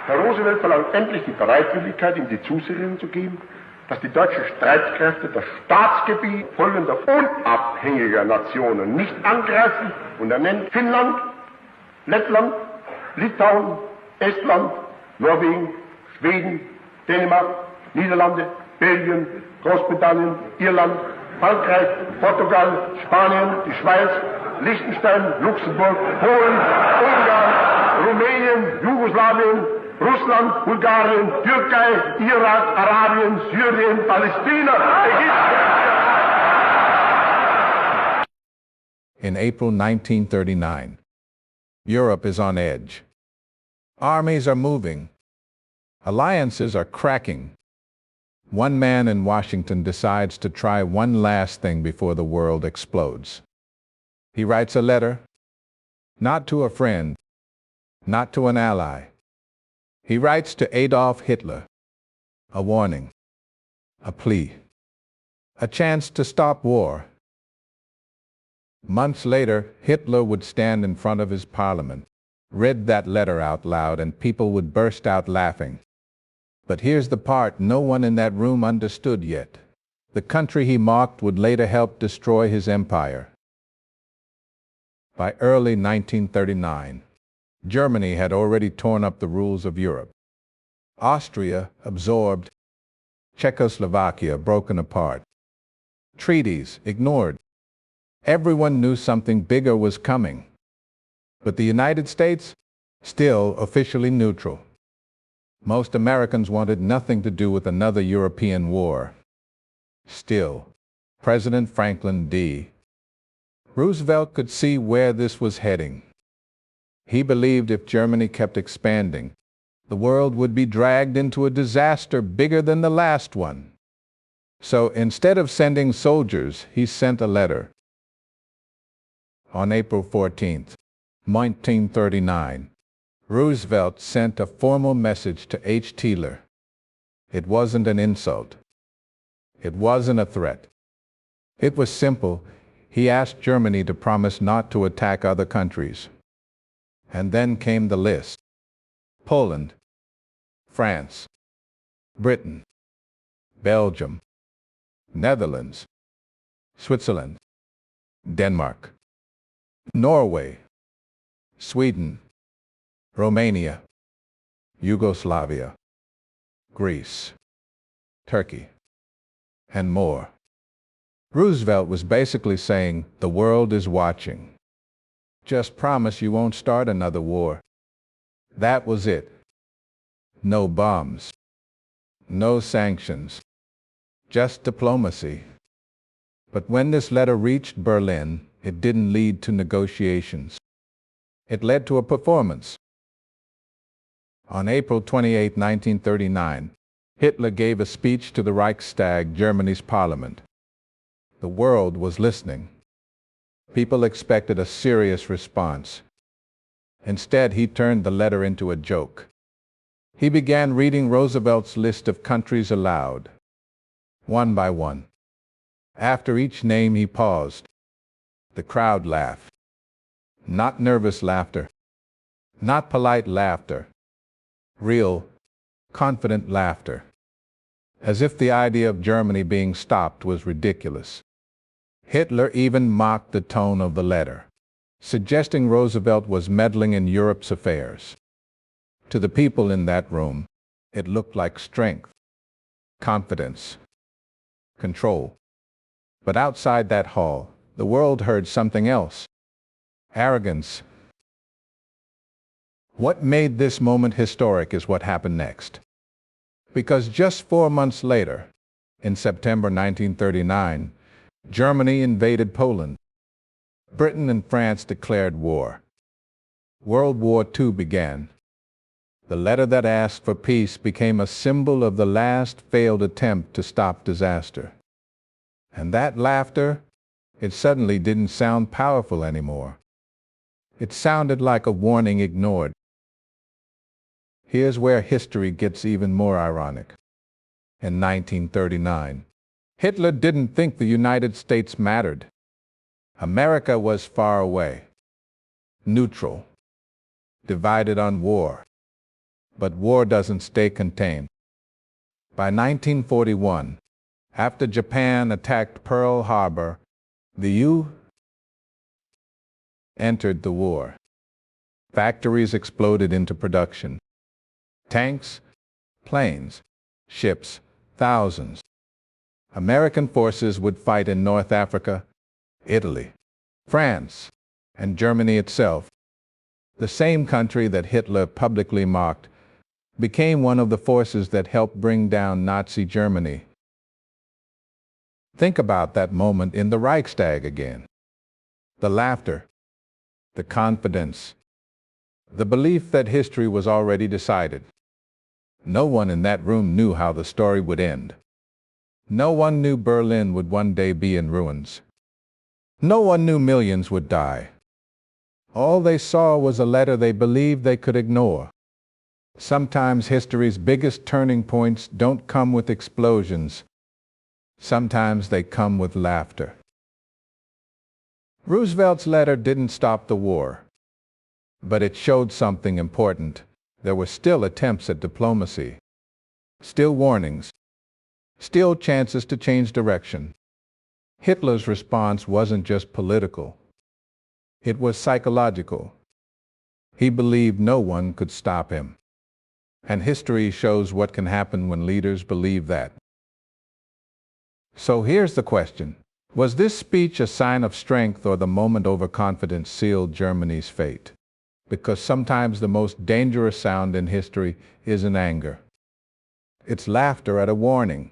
Herr Roosevelt verlangt endlich die Bereitwilligkeit, ihm die Zusicherung zu geben, dass die deutschen Streitkräfte das Staatsgebiet folgender unabhängiger Nationen nicht angreifen, und er nennt Finnland, Lettland, Litauen, Estland, Norwegen, Schweden, Dänemark, Niederlande, Belgien, Großbritannien, Irland, Frankreich, Portugal, Spanien, die Schweiz, Liechtenstein, Luxemburg, Polen, Ungarn, Rumänien, Jugoslawien, Russland, Bulgarien, Türkei, Irak, Arabien, Syrien, Palästina, Ägypten. In April 1939, Europe is on edge. Armies are moving. Alliances are cracking. One man in Washington decides to try one last thing before the world explodes. He writes a letter, not to a friend, not to an ally. He writes to Adolf Hitler, a warning, a plea, a chance to stop war. Months later, Hitler would stand in front of his parliament, read that letter out loud, and people would burst out laughing. But here's the part no one in that room understood yet. The country he mocked would later help destroy his empire. By early 1939, Germany had already torn up the rules of Europe. Austria absorbed, Czechoslovakia broken apart, treaties ignored. Everyone knew something bigger was coming. But the United States, still officially neutral. Most Americans wanted nothing to do with another European war. Still, President Franklin D. Roosevelt could see where this was heading. He believed if Germany kept expanding, the world would be dragged into a disaster bigger than the last one. So instead of sending soldiers, he sent a letter. On April 14th, 1939, Roosevelt sent a formal message to Tler. It wasn't an insult. It wasn't a threat. It was simple. He asked Germany to promise not to attack other countries. And then came the list: Poland, France, Britain, Belgium, Netherlands, Switzerland, Denmark, Norway, Sweden, Romania, Yugoslavia, Greece, Turkey, and more. Roosevelt was basically saying, the world is watching. Just promise you won't start another war. That was it. No bombs. No sanctions. Just diplomacy. But when this letter reached Berlin, it didn't lead to negotiations. It led to a performance. On April 28, 1939, Hitler gave a speech to the Reichstag, Germany's parliament. The world was listening. People expected a serious response. Instead, he turned the letter into a joke. He began reading Roosevelt's list of countries aloud, one by one. After each name, he paused. The crowd laughed. Not nervous laughter. Not polite laughter. Real, confident laughter. As if the idea of Germany being stopped was ridiculous. Hitler even mocked the tone of the letter, suggesting Roosevelt was meddling in Europe's affairs. To the people in that room, it looked like strength, confidence, control. But outside that hall, the world heard something else: arrogance. What made this moment historic is what happened next. Because just 4 months later, in September 1939, Germany invaded Poland. Britain and France declared war. World War II began. The letter that asked for peace became a symbol of the last failed attempt to stop disaster. And that laughter, it suddenly didn't sound powerful anymore. It sounded like a warning ignored. Here's where history gets even more ironic. In 1939, Hitler didn't think the United States mattered. America was far away, neutral, divided on war. But war doesn't stay contained. By 1941, after Japan attacked Pearl Harbor, the U.S. entered the war. Factories exploded into production. Tanks, planes, ships, thousands. American forces would fight in North Africa, Italy, France, and Germany itself. The same country that Hitler publicly mocked became one of the forces that helped bring down Nazi Germany. Think about that moment in the Reichstag again. The laughter, the confidence, the belief that history was already decided. No one in that room knew how the story would end. No one knew Berlin would one day be in ruins. No one knew millions would die. All they saw was a letter they believed they could ignore. Sometimes history's biggest turning points don't come with explosions. Sometimes they come with laughter. Roosevelt's letter didn't stop the war, but it showed something important. There were still attempts at diplomacy, still warnings, still chances to change direction. Hitler's response wasn't just political. It was psychological. He believed no one could stop him. And history shows what can happen when leaders believe that. So here's the question. Was this speech a sign of strength, or the moment overconfidence sealed Germany's fate? Because sometimes the most dangerous sound in history isn't anger. It's laughter at a warning.